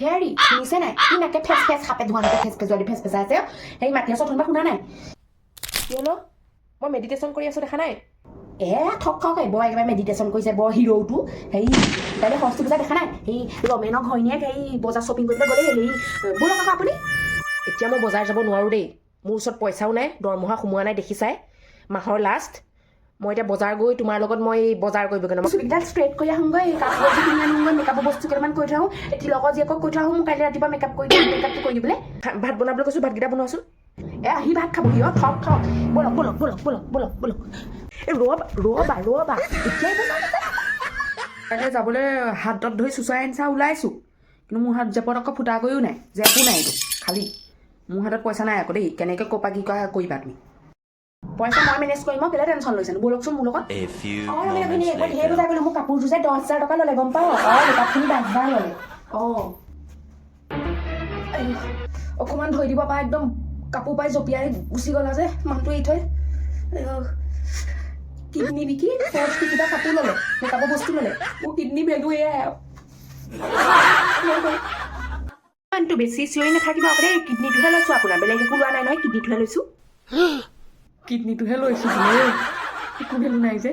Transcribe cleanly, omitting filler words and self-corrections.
হেৰি শুনিছে নাই কি নাকে ফেচ ফেচ খাপে ধোৱানকে ফেচ ফেচুৱালি ফেচ ফেচাই আছে সেই মাতি আছো অথনিবা শুনা নাই কি হলো মই মেডিটেশ্যন কৰি আছো দেখা নাই ঠক ঠক বৰ একেবাৰে মেডিটেশ্যন কৰিছে বৰ হিৰোটো হেৰি কাইলৈ সৰস্বতী পূজা দেখা নাই সেই ৰমেনৰ ঘৈণীয়েক সেই বজাৰ শ্বপিং কৰিবলৈ গ'লে হেৰি ব'লক আকৌ আপুনি এতিয়া মই বজাৰ যাব নোৱাৰোঁ দেই মোৰ ওচৰত পইচাও নাই দৰমহা সোমোৱা নাই দেখিছাই মাহৰ লাষ্ট মই এতিয়া বজাৰ গৈ তোমাৰ লগত মই বজাৰ কৰিব গ'লে মই চুলিকেইডাল ষ্ট্ৰেইট কৰি আহোঁগৈ কাপোৰ এযোৰ কিনি আনোগৈ মেকআপৰ বস্তু কেইটামান কৰি থৈ আহোঁ এটি লগৰ জীয়েকক কৈ থৈ আহোঁ মোক কাইলৈ ৰাতিপুৱা মেকআপ কৰি দিম মেকআপটো কৰি দিবলৈ ভাত বনাবলৈ কৈছোঁ ভাতকেইটা বনোৱাচোন আহি ভাত খাবহি ঠক ঠক ব'লক ব'লক ব'লক ব'লক ব'লক ব'লক ৰ'বা এতিয়াই তাকে যাবলৈ হাতত ধৰি চুচৰাই আনিছা ওলাইছোঁ কিন্তু মোৰ হাত জেপত আকৌ ফুটা কৰিও নাই জেপো নাই এইটো খালী মোৰ হাতত পইচা নাই আকৌ দেই কেনেকৈ ক'পা কি কৰা কৰিবা তুমি পইচা মই মেনেজ কৰিম মই কেলৈ টেনশ্যন লৈছেনো ব'লকচোন মোৰ লগত আপুনি এইবোৰ ঢেৰ বজাৰ কৰিলোঁ মোৰ কাপোৰযোৰ যে 10,000 টকা ল'লে গম পাওঁ মেকআপখিনি 10,000 ল'লে অকণমান ধৰি দিব পাৰা একদম কাপোৰ পাই জঁপিয়াই গুচি গ'লা যে মানুহটো এৰি থৈ কিডনী বিকি ফৰ্চটো কিবা কাপোৰ ল'লে মেকআপৰ বস্তু ল'লে মোৰ কিডনী ভেলু এয়াই আৰু বেছি চিঞৰি নাথাকিব আকৌ দেই কিডনীটোহে লৈছোঁ আপোনাৰ বেলেগ একো লোৱা নাই নহয় কিডনীটোহে লৈছোঁ কিডনীটোহে লৈছোঁ একো ভেলু নাই যে